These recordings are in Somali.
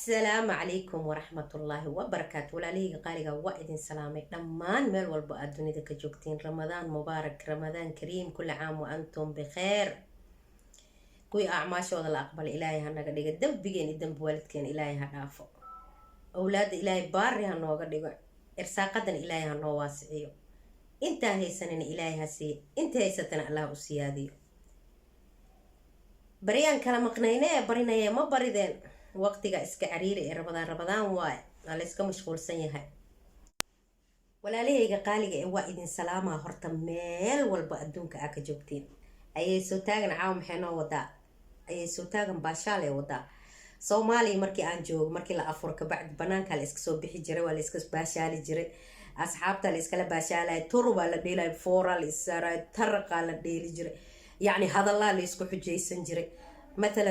السلام عليكم ورحمة الله وبركاته. ولا ليه قالي وإذن سلامي دمان مال والبقى الدنيا ذاك جوكتين. رمضان مبارك، رمضان كريم، كل عام وأنتم بخير. كوي أعماش وضع الأقبل إلهي هنا قد يقدم بيجين الدم بوالدكين إلهي هنافو أولاد إلهي باري هنو قد يقول إرساقة إلهي هنو واسعيو. انت هي سنين إلهي هسي، انت هي ستنا الله أسياديو. بريان كلام قنينة برينا يا ما بريدين waqtiga iska cariiri ee rabadaan waay la iska mashquulsan yahay. walaalahayga qaaliga ee waa idin salaama horta meel walba adduunka aa ka joogtiin. ayay soo taagan caaw maxay noo wadaa, ayay soo taagan baashaale wadaa. Soomaaliya markii aan joogo markii la afur ka bacdi banaanka la iska soo bixi jiray, waa la iska baashaali jiray, asxaabta la iska la baashaalay, turba la dheelay, foora la isaaray, tarqa la dheeli jiray, yacni hadalla la isku xujaysan jiray. مثلا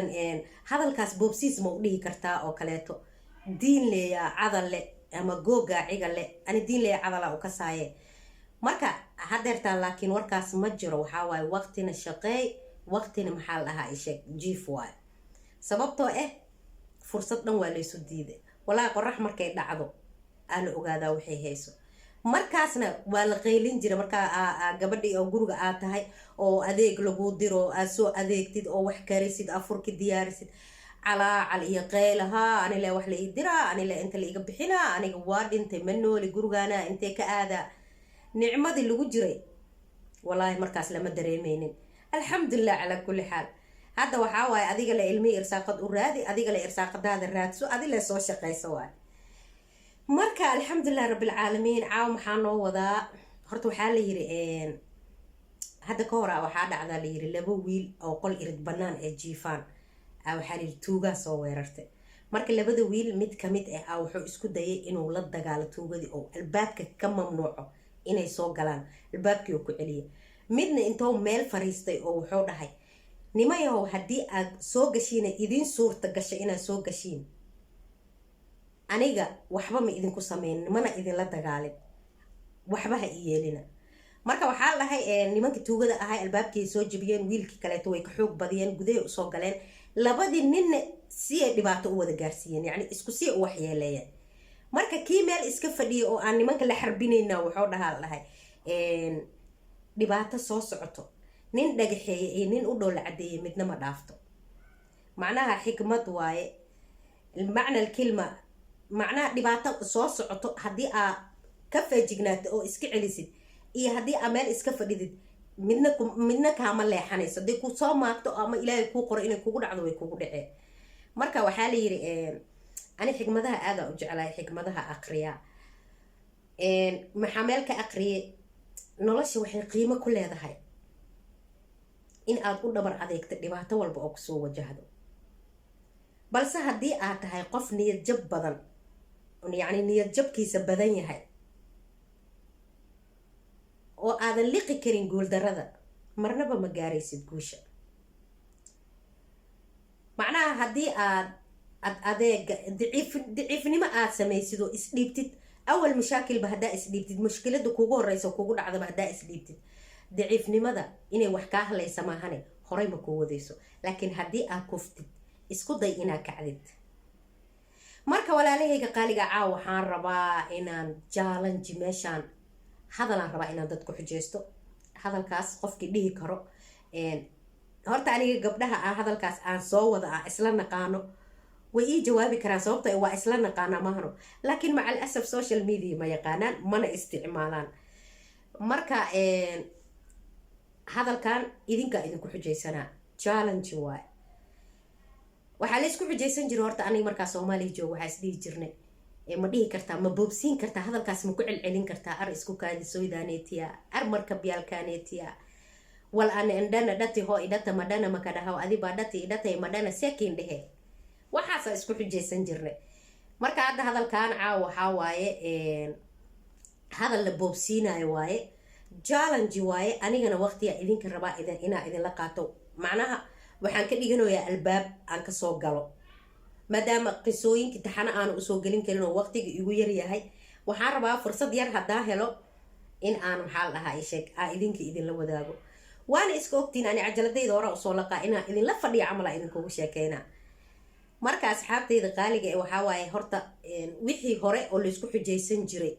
هذا الكاس بوبسيس موديه كرتا أو كلاتو دين لي عضل لي أما جوجا عقل لي أنا دين لي عضل أو كساية مركا هدرت لكن وركاس مجرى وحاول وقتنا الشقي وقتنا محلها إشي جيفواي سببته فرصتنا ولا يسديده ولا قرح مركا يدعو أنا أقعد وحي هيسو markaasna waa la qeylin jiray marka gabadhii oo guriga aad tahay oo adeeg lagu diro aad soo adeegtid oo wax karisid afurki diyaarisid calaacal iyo qeylaha ani la wax la ii diraa ani la inta la iga bixina aniga waa dhintay ma nooli gurigaana intee ka aada nicmadii lagu jiray wallahi markaas lama dareemeynin. alxamdulillah ala kulli xaal hadda waxaa waaye adiga la ilmi irsaaqad u raadi, adiga la irsaaqadaada raadso, adiga la soo shaqeyso waay. marka alxamdulillah rabbil caalamiin caaw maxaa noo wadaa horta waxaa la yiri hadda ka hor waxaa dhacdaa la yiri laba wiil oo qol irid banaan ee jiifaan waxaa la yiri tuugaa soo weerartay. marka labada wiil mid kamid ah wuxuu isku dayay inuu la dagaalo tuugadii oo albaabka ka mamnuuco inay soo galaan, albaabkii uu ku celiyay. midna intuu meel fariistay oo wuxuu dhahay nimayahow haddii aad soo gashiin idin suurta gashay inaad soo gashiin aniga waxba ma idinku sameeynin, mana idin la dagaalin, waxba ha yeelina. marka waxaa lahay nimanka tuugada ahay albaabkii soo jabiyeen, wiilkii kaleeto way ka xoog badiyeen, gudaha u soo galeen, labadii ninna si ay dhibaato u wada gaarsiiyeen, yacni isku si u waxyeeleeyeen. marka kii meel iska fadhiyay oo aan nimanka la xarbinayna wuxuu dhahay dhibaato soo socoto nin dhagaxeeyay iyo nin u dhow la cadeeyay midna ma dhaafto. macnaha xikmad waaye macna alkalima, macnaha dhibaato soo socoto haddii aad ka feejignaato oo iska celisid iyo haddii aad meel iska fadhidid midna kaama leexanayso. haddii ku soo maagto ama ilaahay kuu qoro inay kugu dhacdo way kugu dhaceen. marka waxaa la yiri ani xikmadaha aada u jeclahay, xikmadaha aqriya maxaa meel ka aqriyay nolosha waxay qiimo ku leedahay in aad u dhabar adeegto dhibaato walba oo kusoo wajahdo. balse haddii aad tahay qof niyad jab badan, يعني نية جبكيسة بدنيها وهذا اللي كرين قول درذا مرنبا مقاريسي تقوشة. معناها هدي ضعيفني ما سميسيدو اسليبتد أول مشاكل بهدا اسليبتد مشكلة دو كوغو الرئيس وكوغو عذا بهدا اسليبتد ضعيفني ماذا إني وحكاها ليس ماهاني خوري مكوغو ديسو. لكن هدي كفتد اسكو ضي إنا كعدد. marka walaalahayga qaaliga caaw waxaan rabaa inaan challenge meeshaan hadalaan rabaa inaan dadku xujeysto. hadalkaas qofkii dhihi karo horta aniga gabdhaha hadalkaas aan soo wada isla naqaano way ii jawaabi karaan sababtoo waa isla naqaana maahno, laakiin macal asaf social media ma yaqaanaan mana isticmaalaan. marka hadalkan idinka idinku xujeysanaa challenge waay. waxaa la isku xujeysan jiray horta aniga markaa Soomaaliya joogo waxaa isdhihi jirnay ma dhihi kartaa ma boobsiin kartaa hadalkaas ma ku celcelin kartaa ar isku kaadi sooydaanetiya ar marka biyalkaanetiya wal aan indana dhati ho idata madana makadaha adi baa dhati idata madana sekin dhehe waxaas isku xujeysan jirnay. marka hadda hadalkan caaw waxaa waaye hadal la boobsiinayo waaye, challenge waaye. anigana waqtiga idinka rabaa inaa idin la qaato. macnaha waxaan ka dhiganayaa albaab aan ka soo galo maadaama qisooyinka taxana aan u soo galin karin oo waqtiga igu yar yahay. waxaan rabaa fursad yar hadaa helo in aan maxaa la dhahaa sheeg idinka idin la wadaago. waana iska ogtiin ani cajaladayda hore u soo laqaa inaan idin la fadhiyo camal idin kugu sheekeyna. marka asxaabtayda qaaliga ee waxaa waaye horta wixii hore oo laysku xujaysan jiray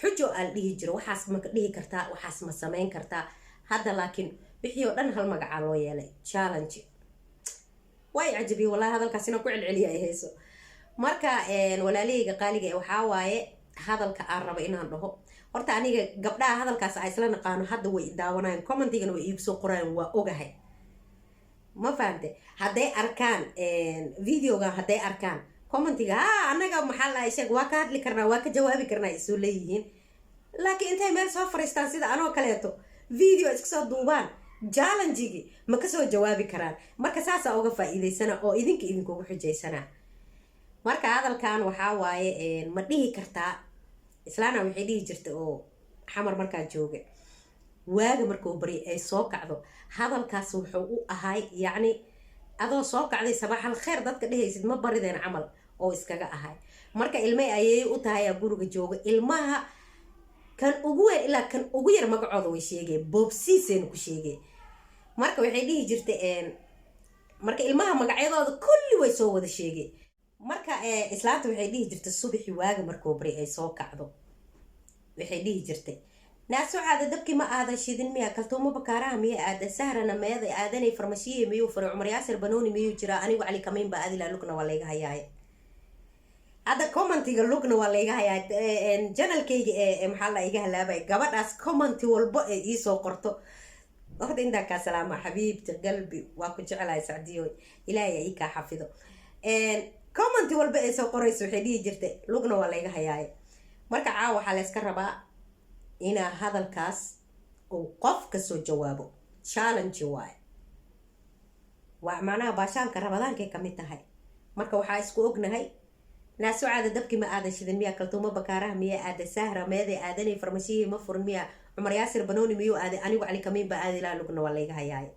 xujo aan dhihi jiro waxaas ma dhihi kartaa waxaas ma samayn kartaa hadda laakiin wixii oo dhan hal magacaa loo yeelay challenge way cajabi wallahi hadalkaas inaan ku celceliya ay hayso marka walaalahayga qaaliga ee waxaa waaye hadalka aan rabo inaan dhaho horta aniga gabdhaha hadalkaas ay isla naqaano hadda way daawanayaan commentigana way iigu soo qorayaan waa ogahay ma fahamte hadday arkaan videoga hadday arkaan commentiga anaga maxaa la sheeg waa ka hadli karnaa waa ka jawaabi karnaa isoo leeyihiin laakiin intay meel soo fariistaan sida anoo kaleeto video iska soo duubaan challenge-gi ma kasoo jawaabi karaan marka saasaa uga faa'iidaysana oo idinkugu xujaysana marka hadalkan waxaa waaye ma dhihi kartaa islaana waxay dhihi jirtay oo xamar markaa jooga waaga markuu bari ay soo kacdo hadalkaas wuxuu u ahay yacni adoo soo kacday sabaxal khayr dadka dhehaysid ma barideen camal oo iskaga ahay marka ilmay ayay u tahay guriga jooga ilmaha kan ugu weyn ilaa kan ugu yar magacooda way sheegeen boobsiiseen ku sheegeen marka waxay dhihi jirtay marka ilmaha magacyadooda kulli way soo wada sheegeen marka islaanta waxay dhihi jirtay subaxi waaga markuu bari ay soo kacdo waxay dhihi jirtay naaso caada dabkii ma aadan shidin miya kaltuumo bakaaraha miya aada sahrana meeda aadanay farmashiye miyuu faro cumar yaasir banooni miyuu jiraa anigu cali kamayn baa adila lugna waa layga hayaay hadda commentiga lugna waa layga hayaay janalkayga maxaa la iga halaabay gabadhaas commenti walbo ee iisoo qorto horta intaa kaa salaama xabiibti qalbi waa ku jecelahay sacdiyo ilaahay ii kaa xafido commenti walba ee soo qorayso waxay dhihi jirtay lugna waa layga hayaay marka caawa waxaa layska rabaa inaa hadalkaas uu qof kasoo jawaabo challenge waaye waa macnaha baashaalka rabadaankay kamid tahay marka waxaa isku ognahay naaso caada dabkii ma aadan shidan miya kaltuumo bakaaraha miya aada sahra meeday aadanay farmashiye ma furin miya cumar yaasir banooni miyuu aaday anigu cali kamiin baa aadi laa lugna waa layga hayaay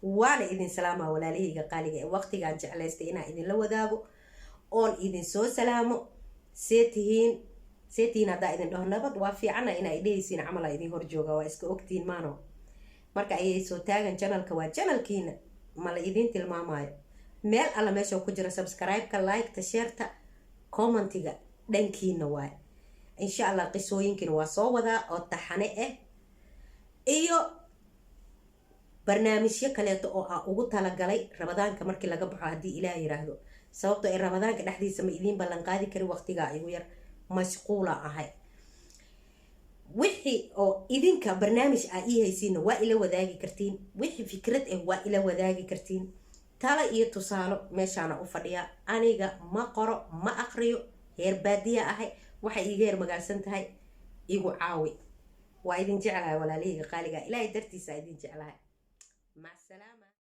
waana idin salaama walaalahayga qaaliga ee waqtigaan jeclaystay inaa idinla wadaago oon idin soo salaamo seetihiin haddaa idin dhaho nabad waa fiicana inaa idhehaysiin camal a idin horjooga waa iska ogtiin maano marka ayay soo taagan janalka waa janalkiina ma la idiin tilmaamayo meel alla meesha ku jira subscribe-ka like-ta sheerta commentiga dhankiina waay insha allah qisooyinkiina waa soo wadaa oo taxane ah iyo barnaamijyo kaleeto oo aan ugu talagalay rabadaanka markii laga baxo haddii ilaah yiraahdo sababto ay rabadaanka dhexdiisa ma idiin ballan qaadi karin waqtigaa igu yar mashquula ahay wixii oo idinka barnaamij aa ii haysiina waa ila wadaagi kartiin wixii fikrad ah waa ila wadaagi kartiin tala iyo tusaalo meeshaana u fadhiya aniga ma qoro ma aqriyo heer baadiya ahay waxay iiga heer magaalsan tahay igu caawi waa idin jeclahay walaalahayga qaaliga ilaahay dartiisa idin jeclahay mac salaama